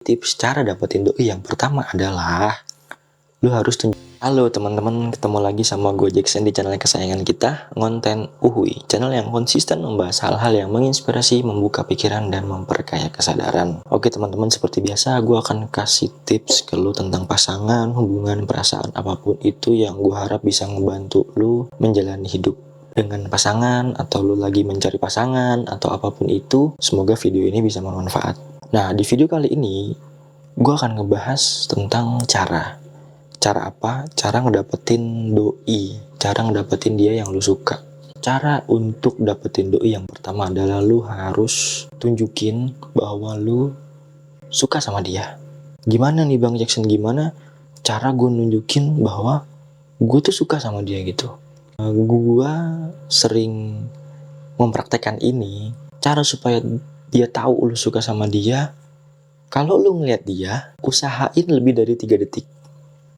Tips cara dapetin doi yang pertama adalah lu harus Halo teman-teman, ketemu lagi sama gue Jackson di channel kesayangan kita, Ngonten Uhuy, channel yang konsisten membahas hal-hal yang menginspirasi, membuka pikiran, dan memperkaya kesadaran. Oke teman-teman, seperti biasa gue akan kasih tips ke lu tentang pasangan, hubungan, perasaan, apapun itu yang gue harap bisa ngebantu lu menjalani hidup dengan pasangan, atau lu lagi mencari pasangan, atau apapun itu. Semoga video ini bisa bermanfaat. Nah, di video kali ini gue akan ngebahas tentang cara apa? Cara ngedapetin doi, cara ngedapetin dia yang lu suka. Cara untuk dapetin doi yang pertama adalah lu harus tunjukin bahwa lu suka sama dia. Gimana nih Bang Jackson, gimana cara gue nunjukin bahwa gue tuh suka sama dia gitu? Gue sering mempraktekkan ini, cara supaya dia tahu lu suka sama dia. Kalau lu ngeliat dia, usahain lebih dari 3 detik.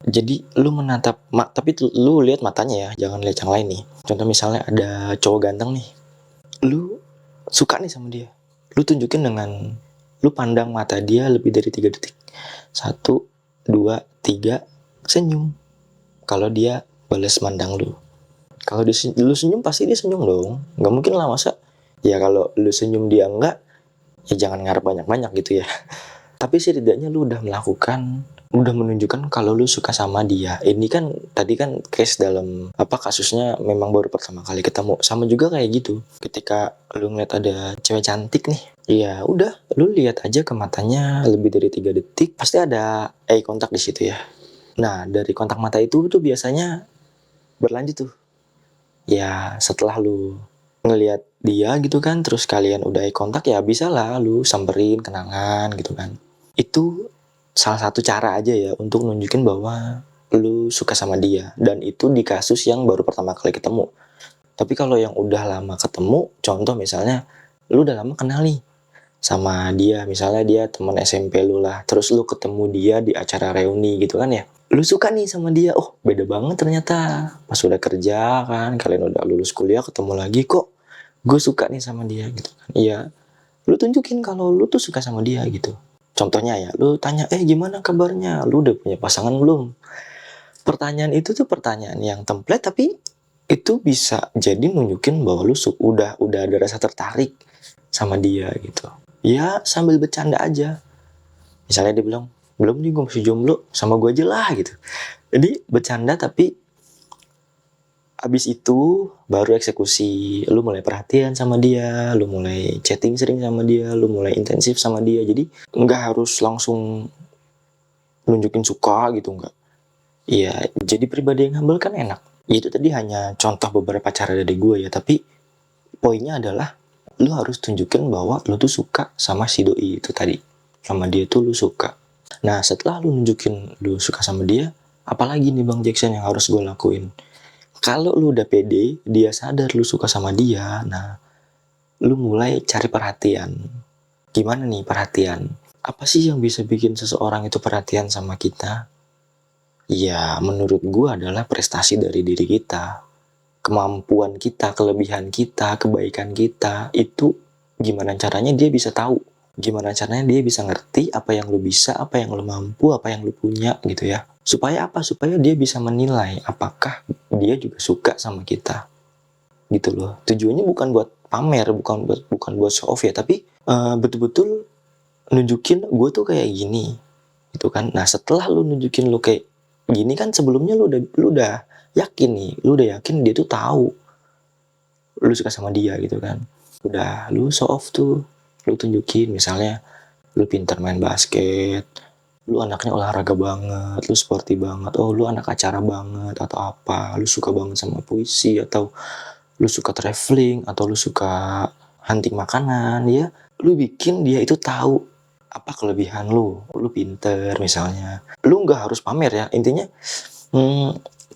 Jadi lu menatap tapi lu lihat matanya ya, jangan lihat yang lain nih. Contoh misalnya ada cowok ganteng nih, lu suka nih sama dia, lu tunjukin dengan lu pandang mata dia lebih dari 3 detik. 1, 2, 3, senyum. Kalau dia balas mandang lu, kalau lu senyum pasti dia senyum dong, nggak mungkin lah masa ya kalau lu senyum dia enggak, ya jangan ngarep banyak-banyak gitu ya. Tapi setidaknya lu udah menunjukkan kalau lu suka sama dia. Ini kan tadi kan case dalam kasusnya memang baru pertama kali ketemu. Sama juga kayak gitu. Ketika lu ngeliat ada cewek cantik nih, ya udah lu lihat aja ke matanya lebih dari 3 detik, pasti ada eye contact di situ ya. Nah, dari kontak mata itu tuh biasanya berlanjut tuh. Ya, setelah lu ngelihat dia gitu kan, terus kalian udah eye contact, ya bisa lah lu samperin, kenangan gitu kan. Itu salah satu cara aja ya untuk nunjukin bahwa lu suka sama dia, dan itu di kasus yang baru pertama kali ketemu. Tapi kalau yang udah lama ketemu, contoh misalnya lu udah lama kenal nih sama dia, misalnya dia teman SMP lu lah, terus lu ketemu dia di acara reuni gitu kan ya, lu suka nih sama dia, oh beda banget ternyata pas udah kerja kan, kalian udah lulus kuliah ketemu lagi, kok gue suka nih sama dia gitu kan. Iya, lu tunjukin kalau lu tuh suka sama dia gitu. Contohnya ya, lu tanya, gimana kabarnya? Lu udah punya pasangan belum? Pertanyaan itu tuh pertanyaan yang template, tapi itu bisa jadi nunjukin bahwa lu udah ada rasa tertarik sama dia gitu. Ya sambil bercanda aja. Misalnya dia bilang, belum nih gue masih jomblo, sama gue aja lah gitu. Jadi bercanda, tapi abis itu baru eksekusi. Lu mulai perhatian sama dia, lu mulai chatting sering sama dia, lu mulai intensif sama dia. Jadi nggak harus langsung nunjukin suka gitu, nggak. Iya, jadi pribadi yang humble kan enak. Itu tadi hanya contoh beberapa cara dari gue ya, tapi poinnya adalah lu harus tunjukin bahwa lu tuh suka sama si doi itu tadi. Sama dia tuh lu suka. Nah, setelah lu nunjukin lu suka sama dia, apalagi nih Bang Jackson yang harus gue lakuin? Kalau lu udah pede, dia sadar lu suka sama dia, nah, lu mulai cari perhatian. Gimana nih perhatian? Apa sih yang bisa bikin seseorang itu perhatian sama kita? Ya, menurut gue adalah prestasi dari diri kita. Kemampuan kita, kelebihan kita, kebaikan kita, itu gimana caranya dia bisa tahu. Gimana caranya dia bisa ngerti apa yang lu bisa, apa yang lu mampu, apa yang lu punya gitu ya. Supaya apa? Supaya dia bisa menilai apakah dia juga suka sama kita. Gitu loh. Tujuannya bukan buat pamer, bukan buat show off ya, tapi betul-betul nunjukin gue tuh kayak gini. Gitu kan. Nah, setelah lu nunjukin lu kayak gini kan, sebelumnya lu udah yakin nih, lu udah yakin dia tuh tahu lu suka sama dia gitu kan. Udah lu show off tuh, lu tunjukin misalnya lu pintar main basket, lu anaknya olahraga banget, lu sporty banget, oh lu anak acara banget atau apa, lu suka banget sama puisi, atau lu suka traveling, atau lu suka hunting makanan ya. Lu bikin dia itu tahu apa kelebihan lu pinter misalnya. Lu nggak harus pamer ya, intinya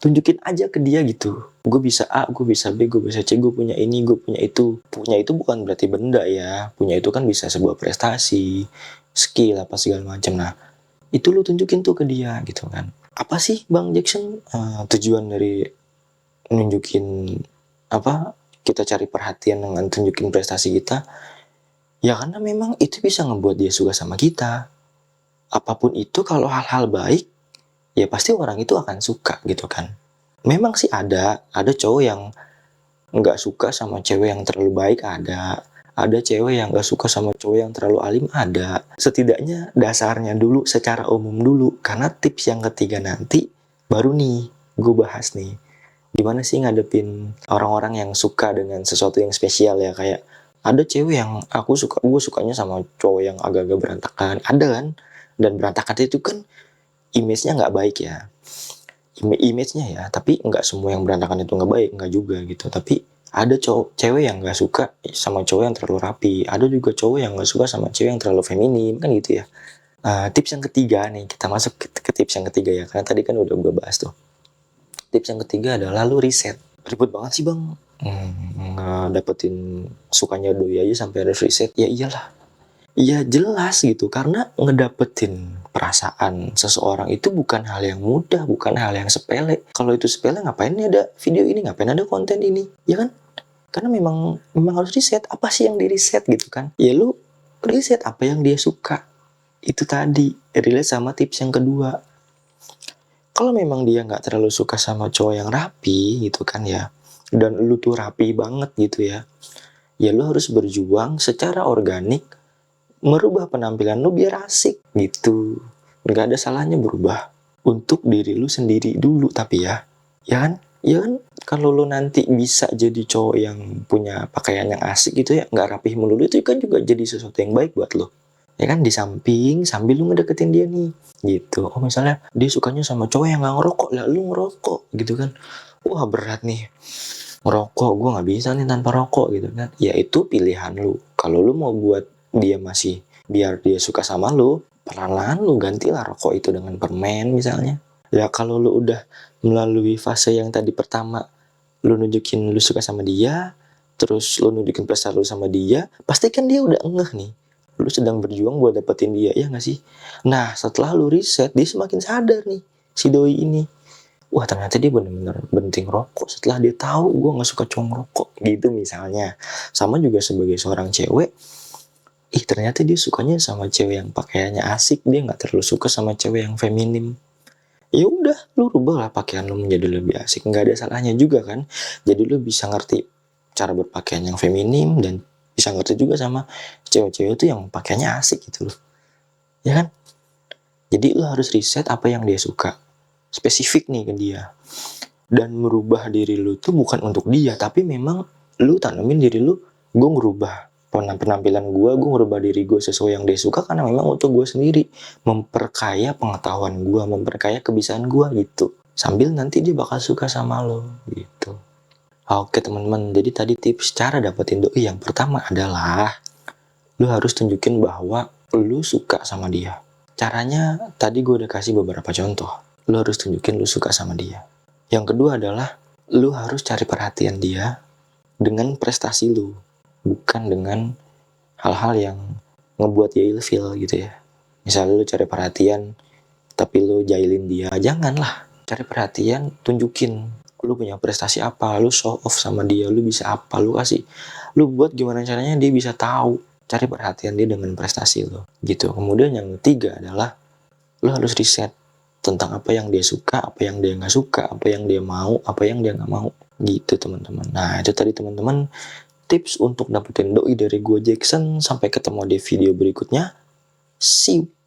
tunjukin aja ke dia gitu. Gue bisa A, gue bisa B, gue bisa C, gue punya ini, gue punya itu. Punya itu bukan berarti benda ya. Punya itu kan bisa sebuah prestasi, skill apa segala macam. Nah, itu lu tunjukin tuh ke dia gitu kan. Apa sih Bang Jackson tujuan dari nunjukin kita cari perhatian dengan tunjukin prestasi kita? Ya karena memang itu bisa ngebuat dia suka sama kita. apapun itu kalau hal-hal baik, ya pasti orang itu akan suka gitu kan. Memang sih ada cowok yang nggak suka sama cewek yang terlalu baik, ada cewek yang nggak suka sama cowok yang terlalu alim, ada. Setidaknya dasarnya dulu secara umum dulu, karena tips yang ketiga nanti baru nih gue bahas nih. Gimana sih ngadepin orang-orang yang suka dengan sesuatu yang spesial ya, kayak ada cewek yang gue sukanya sama cowok yang agak-agak berantakan, ada kan. Dan berantakan itu kan image-nya nggak baik ya, image-nya ya, tapi nggak semua yang berantakan itu nggak baik, nggak juga gitu. Tapi ada cewek yang nggak suka sama cowok yang terlalu rapi, ada juga cowok yang nggak suka sama cewek yang terlalu feminim, kan gitu ya. Tips yang ketiga nih, kita masuk ke tips yang ketiga ya, karena tadi kan udah gue bahas tuh. Tips yang ketiga adalah lu riset. Ribet banget sih bang, dapetin sukanya doi aja sampai harus riset. Ya iyalah, ya jelas gitu, karena ngedapetin perasaan seseorang itu bukan hal yang mudah, bukan hal yang sepele. Kalau itu sepele, ngapain ada video ini, ngapain ada konten ini, ya kan? Karena memang harus riset. Apa sih yang di riset gitu kan? Ya lu riset apa yang dia suka. Itu tadi relate sama tips yang kedua. Kalau memang dia nggak terlalu suka sama cowok yang rapi gitu kan ya, dan lu tuh rapi banget gitu ya, ya lu harus berjuang secara organik merubah penampilan lu biar asik gitu. Nggak ada salahnya berubah untuk diri lu sendiri dulu, tapi ya kan? Ya kan, kalau lu nanti bisa jadi cowok yang punya pakaian yang asik gitu ya, nggak rapih melulu, itu kan juga jadi sesuatu yang baik buat lo. Ya kan, di samping sambil lu ngedeketin dia nih gitu. Oh misalnya dia sukanya sama cowok yang nggak ngerokok, lah lu ngerokok gitu kan. Wah berat nih, ngerokok gue nggak bisa nih tanpa rokok gitu kan. Ya itu pilihan lu. Kalau lu mau buat dia masih biar dia suka sama lu, perlahan lu gantilah rokok itu dengan permen misalnya. Ya kalau lu udah melalui fase yang tadi pertama, lu nunjukin lu suka sama dia, terus lu nunjukin prestasi lu sama dia, pasti kan dia udah ngeh nih, lu sedang berjuang buat dapetin dia, ya nggak sih? Nah setelah lu riset, dia semakin sadar nih si doi ini, wah ternyata dia bener-bener berhenti ngerokok setelah dia tahu gue nggak suka cowok ngerokok gitu misalnya. Sama juga sebagai seorang cewek, ternyata dia sukanya sama cewek yang pakaiannya asik, dia nggak terlalu suka sama cewek yang feminim. Ya udah, lu rubah lah pakaian lu menjadi lebih asik, nggak ada salahnya juga kan. Jadi lu bisa ngerti cara berpakaian yang feminim, dan bisa ngerti juga sama cewek-cewek itu yang pakaiannya asik gitu loh, ya kan. Jadi lu harus riset apa yang dia suka, spesifik nih ke dia, dan merubah diri lu tuh bukan untuk dia, tapi memang lu tanamin diri lu, gue ngerubah penampilan gue ngerubah diri gue sesuai yang dia suka, karena memang untuk gue sendiri, memperkaya pengetahuan gue, memperkaya kebiasaan gue gitu, sambil nanti dia bakal suka sama lo gitu. Oke teman-teman, jadi tadi tips cara dapetin doi yang pertama adalah lu harus tunjukin bahwa lu suka sama dia. Caranya tadi gue udah kasih beberapa contoh. Lu harus tunjukin lu suka sama dia. Yang kedua adalah lu harus cari perhatian dia dengan prestasi lu, bukan dengan hal-hal yang ngebuat dia ilfil gitu ya. Misalnya lu cari perhatian tapi lu jahilin dia, janganlah. Cari perhatian, tunjukin lu punya prestasi apa, lu show off sama dia, lu bisa apa, lu buat gimana caranya dia bisa tahu. Cari perhatian dia dengan prestasi lu gitu. Kemudian yang ketiga adalah lu harus riset tentang apa yang dia suka, apa yang dia nggak suka, apa yang dia mau, apa yang dia nggak mau gitu teman-teman. Nah itu tadi teman-teman tips untuk dapetin doi dari gue Jackson. Sampai ketemu di video berikutnya. See you.